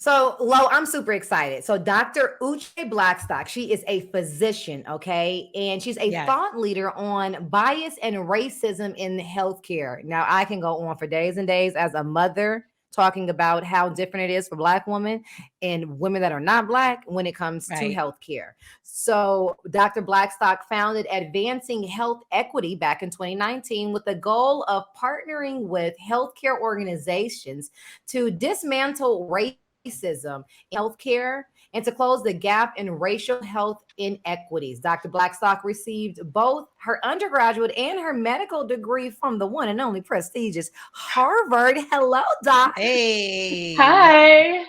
So, Lo, I'm super excited. So, Dr. Uché Blackstock, she is a physician, okay? And she's a Yes. thought leader on bias and racism in healthcare. Now, I can go on for days and days as a mother talking about how different it is for Black women and women that are not Black when it comes to Right. healthcare. So, Dr. Blackstock founded Advancing Health Equity back in 2019 with the goal of partnering with healthcare organizations to dismantle racism in healthcare and to close the gap in racial health inequities. Dr. Blackstock received both her undergraduate and her medical degree from the one and only prestigious Harvard. Hello, Doc. Hey. Hi.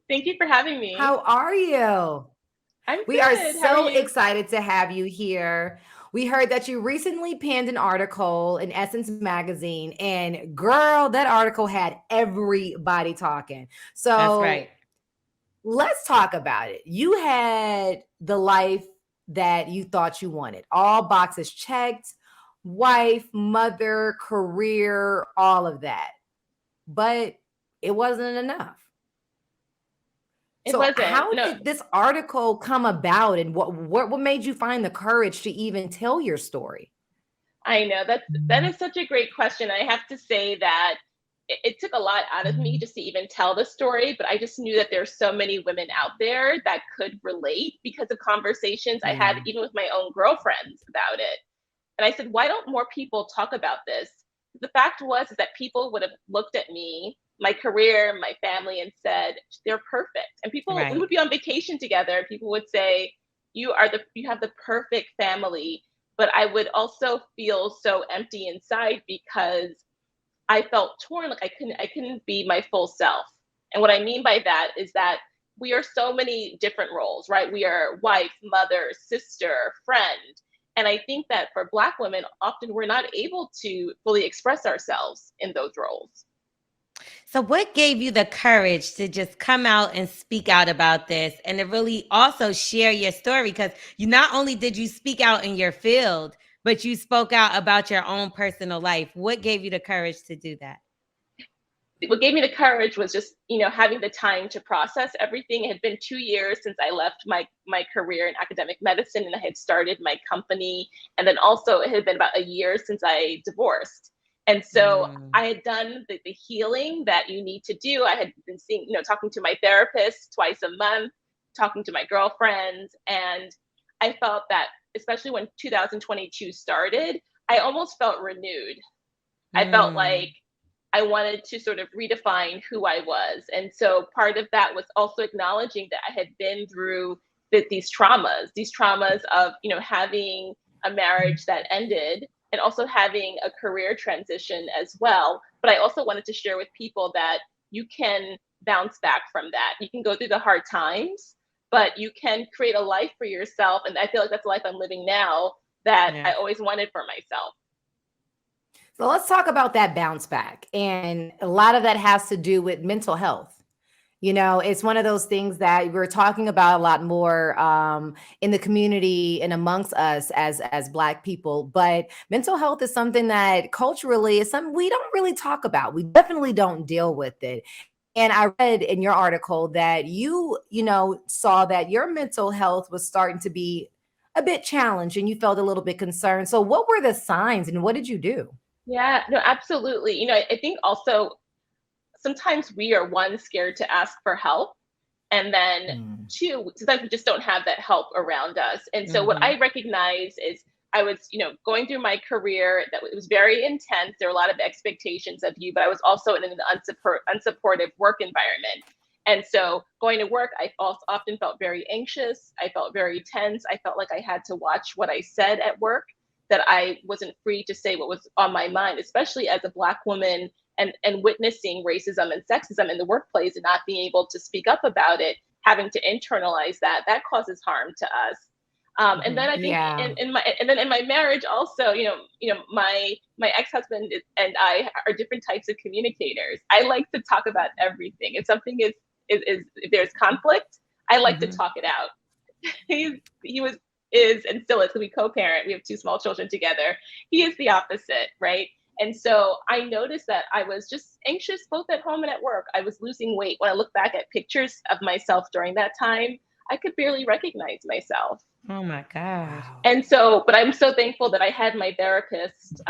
Thank you for having me. How are you? I'm We are good. How are so you? excited to have you here. We heard that you recently penned an article in Essence Magazine, and girl, that article had everybody talking. That's So right. let's talk about it. You had the life that you thought you wanted, all boxes checked, wife, mother, career, all of that. But it wasn't enough. It So wasn't. how No, did this article come about and what made you find the courage to even tell your story? I know that is such a great question. I have to say that it took a lot out of me just to even tell the story, but I just knew that there's so many women out there that could relate because of conversations I had Yeah. even with my own girlfriends about it. And I said, why don't more people talk about this? The fact was is that people would have looked at me, my career, my family, and said, they're perfect. And people, we would Right. be on vacation together. People would say, you have the perfect family. But I would also feel so empty inside because I felt torn, like I couldn't be my full self. And what I mean by that is that we are so many different roles, right? We are wife, mother, sister, friend. And I think that for Black women, often we're not able to fully express ourselves in those roles. So, what gave you the courage to just come out and speak out about this and to really also share your story? Because you not only did you speak out in your field, but you spoke out about your own personal life. What gave you the courage to do that? What gave me the courage was just having the time to process everything. It had been 2 years since I left my career in academic medicine and I had started my company, and then also it had been about a year since I divorced. And so Mm, I had done the healing that you need to do. I had been seeing, talking to my therapist twice a month, talking to my girlfriends, and I felt that especially when 2022 started, I almost felt renewed. I felt like mm, I wanted to sort of redefine who I was. And so part of that was also acknowledging that I had been through these traumas of, having a marriage that ended and also having a career transition as well. But I also wanted to share with people that you can bounce back from that. You can go through the hard times, but you can create a life for yourself. And I feel like that's the life I'm living now that I yes. always wanted for myself. So let's talk about that bounce back. And a lot of that has to do with mental health. You know, it's one of those things that we're talking about a lot more in the community and amongst us as Black people. But mental health is something that culturally is something we don't really talk about. We definitely don't deal with it. And I read in your article that you saw that your mental health was starting to be a bit challenged and you felt a little bit concerned. So, what were the signs and what did you do? Yeah, no, absolutely. I think also sometimes we are one scared to ask for help, and then Mm. two, sometimes we just don't have that help around us. And so what Hmm. I recognize is I was, going through my career that it was very intense. There were a lot of expectations of you, but I was also in an unsupportive work environment. And so going to work, I also often felt very anxious. I felt very tense. I felt like I had to watch what I said at work, that I wasn't free to say what was on my mind, especially as a Black woman and witnessing racism and sexism in the workplace and not being able to speak up about it, having to internalize that causes harm to us. And then I think Yeah. in my marriage also, my ex-husband and I are different types of communicators. I like to talk about everything. If something is if there's conflict, I like to Hmm. talk it out. He is and still is, because we co-parent. We have two small children together. He is the opposite, right? And so I noticed that I was just anxious both at home and at work. I was losing weight. When I look back at pictures of myself during that time, I could barely recognize myself. Oh my gosh. Wow. And so, but I'm so thankful that I had my therapist,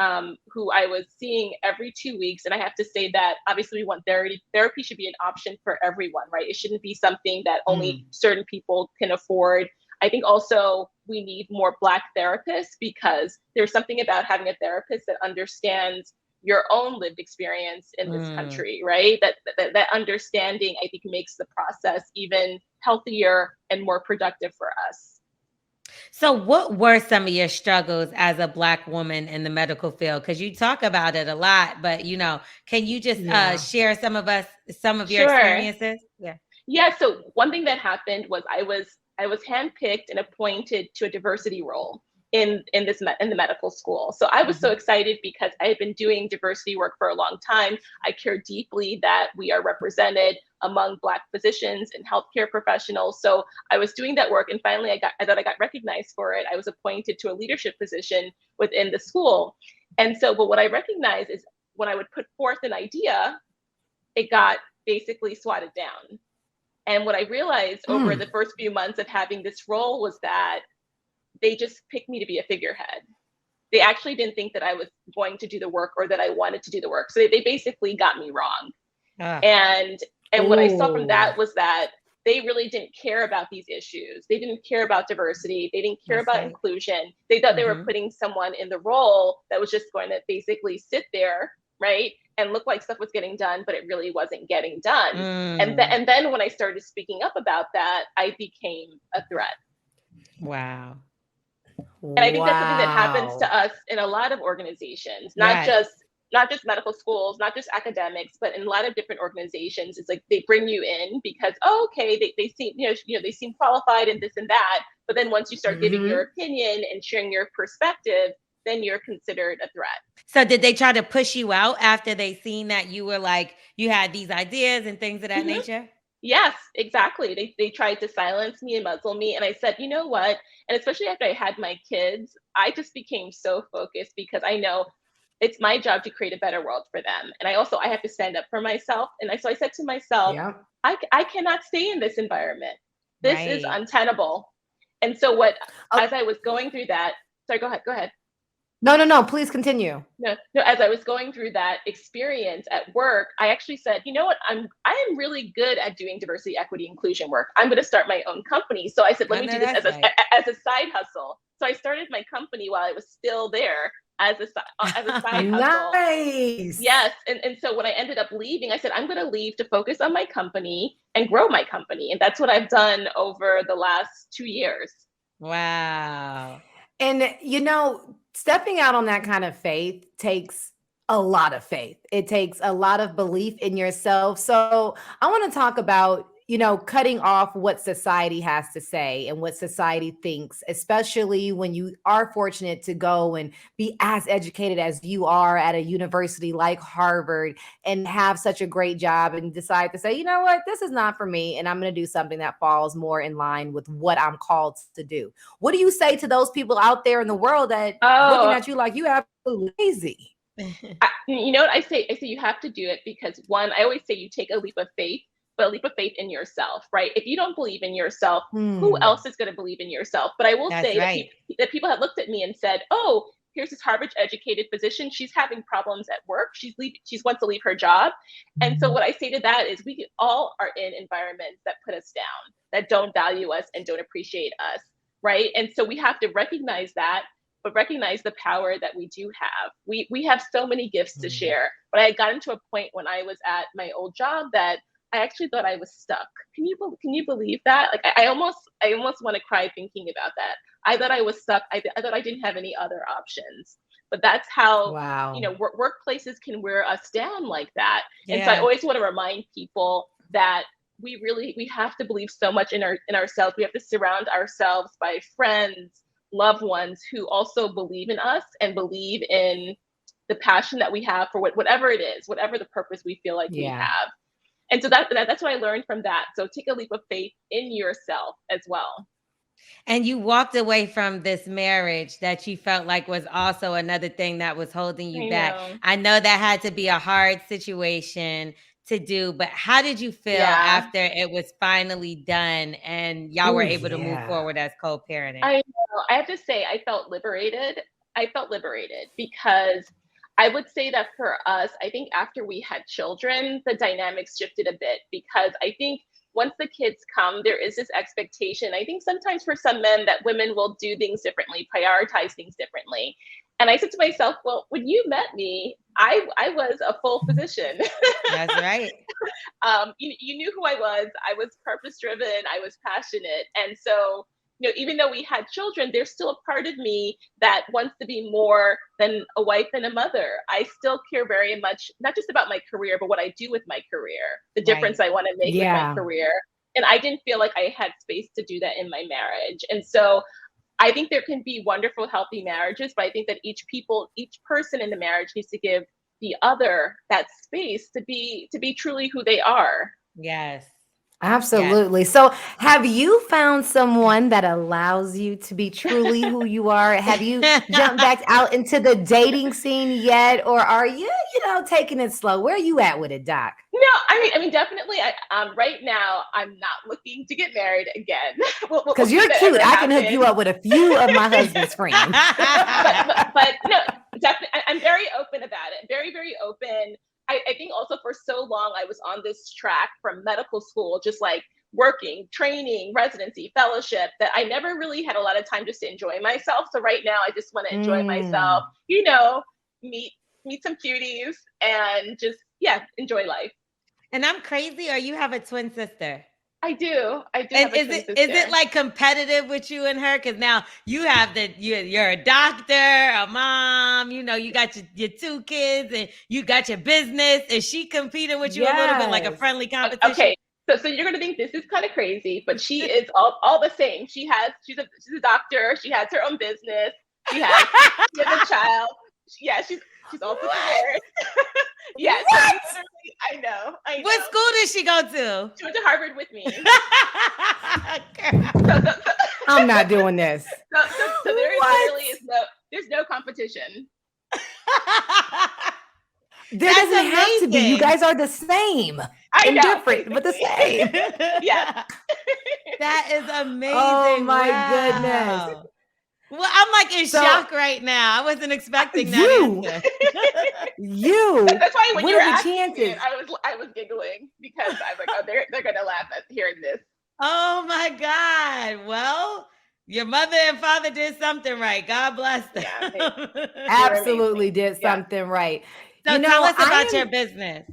who I was seeing every 2 weeks. And I have to say that obviously we want therapy. Therapy should be an option for everyone, right? It shouldn't be something that only certain people can afford. I think also we need more Black therapists, because there's something about having a therapist that understands your own lived experience in this country, right? That understanding, I think, makes the process even healthier and more productive for us. So what were some of your struggles as a Black woman in the medical field? Because you talk about it a lot, but can you just share some of your Sure. experiences? Yeah. Yeah. So one thing that happened was I was handpicked and appointed to a diversity role in the medical school. So I was so excited because I had been doing diversity work for a long time. I care deeply that we are represented among Black physicians and healthcare professionals. So I was doing that work, and finally I thought I got recognized for it. I was appointed to a leadership position within the school. And so, but what I recognized is when I would put forth an idea, it got basically swatted down. And what I realized over the first few months of having this role was that they just picked me to be a figurehead. They actually didn't think that I was going to do the work or that I wanted to do the work. So they basically got me wrong. And what I saw from that was that they really didn't care about these issues. They didn't care about diversity. They didn't care about inclusion. They thought they were putting someone in the role that was just going to basically sit there, right, and look like stuff was getting done, but it really wasn't getting done. And then when I started speaking up about that, I became a threat. Wow. And I think that's something that happens to us in a lot of organizations, not just medical schools, not just academics, but in a lot of different organizations. It's like they bring you in because, they seem, they seem qualified and this and that. But then once you start giving your opinion and sharing your perspective, then you're considered a threat. So did they try to push you out after they seen that you were like, you had these ideas and things of that nature? Yes, exactly. They tried to silence me and muzzle me. And I said, you know what? And especially after I had my kids, I just became so focused because I know it's my job to create a better world for them. And I have to stand up for myself. And so I said to myself, I cannot stay in this environment. This is untenable. And so as I was going through that, sorry, go ahead. No, please continue. No, as I was going through that experience at work, I actually said, you know what, I am really good at doing diversity, equity, inclusion work. I'm going to start my own company. So I said, let me do this as a side hustle. So I started my company while I was still there as a side hustle. Nice. Yes. And so when I ended up leaving, I said, I'm going to leave to focus on my company and grow my company. And that's what I've done over the last 2 years. Wow. And, stepping out on that kind of faith takes a lot of faith. It takes a lot of belief in yourself. So I want to talk about, cutting off what society has to say and what society thinks, especially when you are fortunate to go and be as educated as you are at a university like Harvard and have such a great job and decide to say, you know what, this is not for me. And I'm going to do something that falls more in line with what I'm called to do. What do you say to those people out there in the world that looking at you like you absolutely lazy? You know what I say? I say you have to do it because one, I always say you take a leap of faith, but a leap of faith in yourself, right? If you don't believe in yourself, who else is going to believe in yourself? But I will say that people have looked at me and said, oh, here's this Harvard educated physician. She's having problems at work. She wants to leave her job. And so what I say to that is we all are in environments that put us down, that don't value us and don't appreciate us, right? And so we have to recognize that, but recognize the power that we do have. We have so many gifts to share. But I had gotten to a point when I was at my old job that I actually thought I was stuck. Can you believe that? Like I almost want to cry thinking about that. I thought I was stuck. I thought I didn't have any other options. But that's how workplaces can wear us down like that. And so I always want to remind people that we have to believe so much in ourselves. We have to surround ourselves by friends, loved ones who also believe in us and believe in the passion that we have for whatever it is, whatever the purpose we feel like we have. And so that's what I learned from that. So take a leap of faith in yourself as well. And you walked away from this marriage that you felt like was also another thing that was holding you I back. know. I know that had to be a hard situation to do, but how did you feel Yeah. after it was finally done and y'all were Oh, able to move yeah. forward as co-parenting? I know. I have to say, I felt liberated. I felt liberated because I would say that for us, I think after we had children, the dynamics shifted a bit because I think once the kids come, there is this expectation. I think sometimes for some men that women will do things differently, prioritize things differently. And I said to myself, well, when you met me, I was a full physician. That's right. You knew who I was. I was purpose driven. I was passionate. And so, even though we had children, there's still a part of me that wants to be more than a wife and a mother. I still care very much, not just about my career, but what I do with my career, the difference Right. I want to make with my Yeah. career. And I didn't feel like I had space to do that in my marriage. And so I think there can be wonderful, healthy marriages, but I think that each person in the marriage needs to give the other that space to be truly who they are. Yes. Yes. Absolutely. So, have you found someone that allows you to be truly who you are? Have you jumped back out into the dating scene yet, or are you taking it slow? Where are you at with it, Doc? No, I mean, definitely. Right now, I'm not looking to get married again. We'll Because see if you're that cute. ever I can hook you happens. up with a few of my husband's friends. But no, definitely, I'm very open about it. Very, very open. I think also for so long I was on this track from medical school, just like working, training, residency, fellowship, that I never really had a lot of time just to enjoy myself. So right now I just want to enjoy myself, Mm. meet meet some cuties and just, yeah, enjoy life. And I'm crazy, or you have a twin sister? I do. I do And have a is twin it sister. like competitive with you and her? Because now you have you're a doctor, a mom. You got your two kids, and you got your business. Is she competing with you a little bit, like a Yes. friendly competition? Okay. So you're gonna think this is kind of crazy, but she is all the same. She's a doctor. She has her own business. She has a child. Yeah, she's also What? divorced. Yeah. So we What? literally, I know. What school did she go to? She went to Harvard with me. Girl. So so so I'm not doing this. so there is What? literally there's no competition. There That's doesn't have to be. You amazing. guys are the same I and know, different, but the basically. same. Yeah. That is amazing. Oh my goodness. Wow. Well, I'm like in So shock right now. I wasn't expecting that you, answer. you, That's why when what you were are the asking me, chances? I was giggling because I was like, oh, they're gonna laugh at hearing this. Oh my God. Well, your mother and father did something right. God bless them. Yeah, they were Absolutely amazing. did Yeah. something right. So tell us about I your am, business.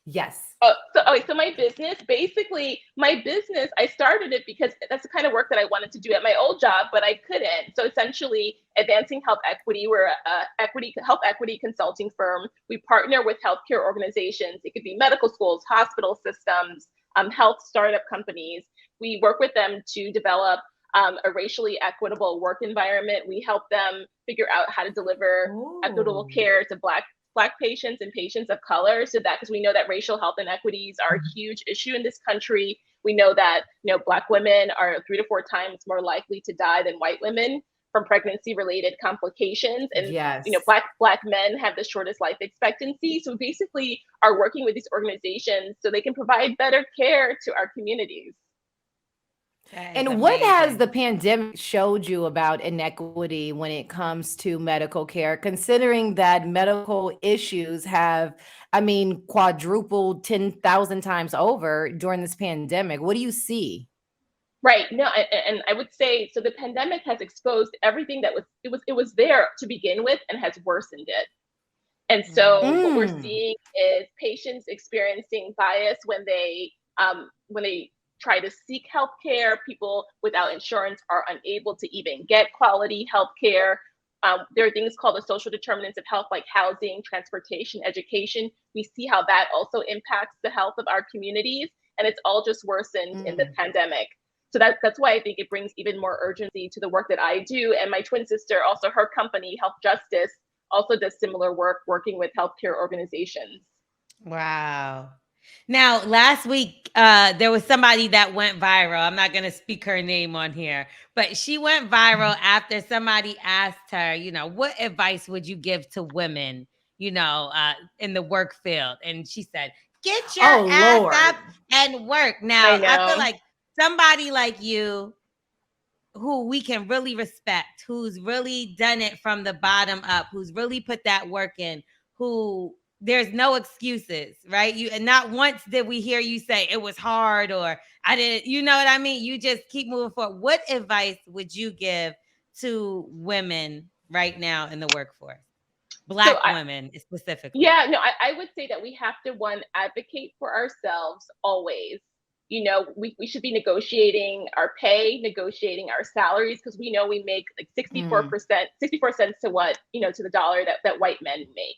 yes. So my business, basically, I started it because that's the kind of work that I wanted to do at my old job, but I couldn't. So essentially, advancing health equity, we're a health equity consulting firm. We partner with healthcare organizations. It could be medical schools, hospital systems, health startup companies. We work with them to develop a racially equitable work environment. We help them figure out how to deliver equitable Oh, care to Black patients and patients of color, so that because we know that racial health inequities are a huge issue in this country. We know that Black women are 3 to 4 times more likely to die than white women from pregnancy related complications, and yes. black men have the shortest life expectancy. So we basically are working with these organizations so they can provide better care to our communities. That is And what has amazing. the pandemic showed you about inequity when it comes to medical care, considering that medical issues have, I mean, quadrupled 10,000 times over during this pandemic? What do you see? Right. No, and I would say so. The pandemic has exposed everything that was there to begin with and has worsened it. And so what we're Mm, seeing is patients experiencing bias when they try to seek healthcare. People without insurance are unable to even get quality healthcare. There are things called the social determinants of health, like housing, transportation, education. We see how that also impacts the health of our communities, and it's all just worsened in the mm. pandemic. So that's why I think it brings even more urgency to the work that I do. And my twin sister, also her company, Health Justice, also does similar work working with healthcare organizations. Wow. Now, last week, there was somebody that went viral. I'm not going to speak her name on here, but she went viral after somebody asked her, what advice would you give to women, in the work field? And she said, get your Oh, ass Lord. up and work. I Now, I feel know. like somebody like you who we can really respect, who's really done it from the bottom up, who's really put that work in, who there's no excuses, right? You and not once did we hear you say it was hard or I didn't, you know what I mean? You just keep moving forward. What advice would you give to women right now in the workforce? So Black women specifically. yeah, no, I would say that we have to, one, advocate for ourselves always. We should be negotiating our pay, negotiating our salaries, because we know we make like 64%, 64 cents to what, to the dollar that white men make.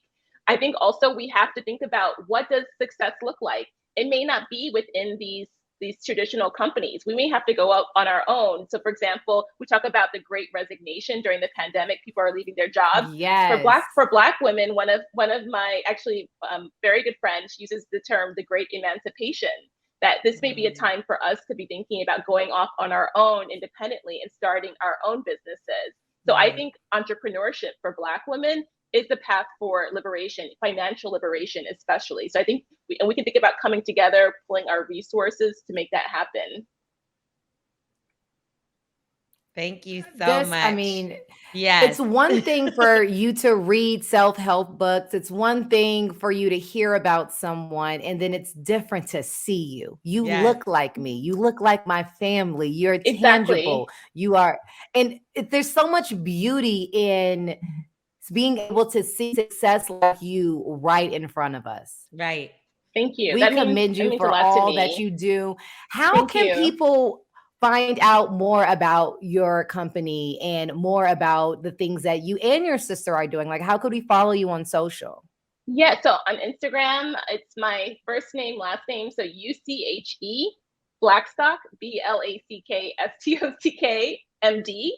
I think also we have to think about, what does success look like? It may not be within these traditional companies. We may have to go out on our own. So for example, we talk about the great resignation during the pandemic. People are leaving their jobs. Yes. For black women, one of my actually very good friends uses the term the great emancipation, that this may be a time for us to be thinking about going off on our own independently and starting our own businesses. So I think entrepreneurship for black women is the path for liberation, financial liberation especially. So I think we can think about coming together, pulling our resources to make that happen. Thank you so much. It's one thing for you to read self-help books. It's one thing for you to hear about someone, and then it's different to see you. You look like me. You look like my family. You're tangible. You are, and there's so much beauty in being able to see success like you right in front of us. Right. Thank you. We commend you for all that you do. How can people find out more about your company and more about the things that you and your sister are doing? Like, how could we follow you on social? Yeah, so on Instagram, it's my first name, last name. So Uche Blackstock, Blackstock MD.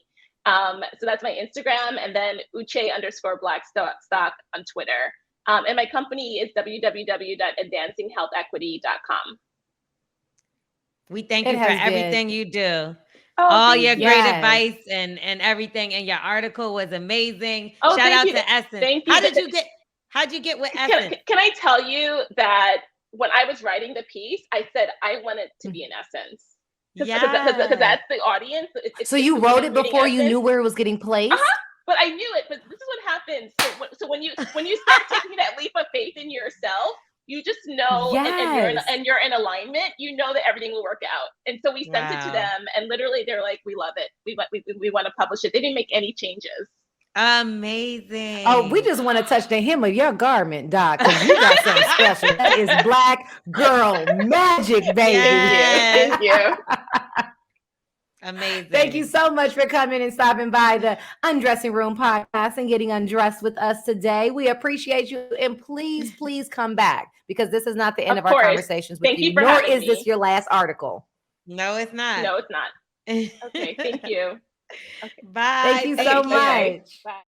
So that's my Instagram, and then Uché_Blackstock on Twitter. And my company is www.advancinghealthequity.com. We thank you for everything you do. Oh, all your great advice and everything. And your article was amazing. Oh, shout out to Essence. Thank you. How'd you get with Essence? Can I tell you that when I was writing the piece, I said I wanted to be in Essence. Because that's the audience. So you wrote it before you knew where it was getting placed? But I knew it. But this is what happens. So when you start taking that leap of faith in yourself, you just know, and you're in alignment. You know that everything will work out. And so we sent it to them, and literally they're like, "We love it. We want to publish it." They didn't make any changes. Amazing. Oh, we just want to touch the hem of your garment, Doc, because you got something special. That is Black girl magic, baby. Yes. Thank you. Amazing. Thank you so much for coming and stopping by the Undressing Room podcast and getting undressed with us today. We appreciate you, and please, please come back, because this is not the end of our conversations with you, nor is this your last article. No, it's not. No, it's not. Okay, thank you. Okay. Bye. Thank you so much. Bye.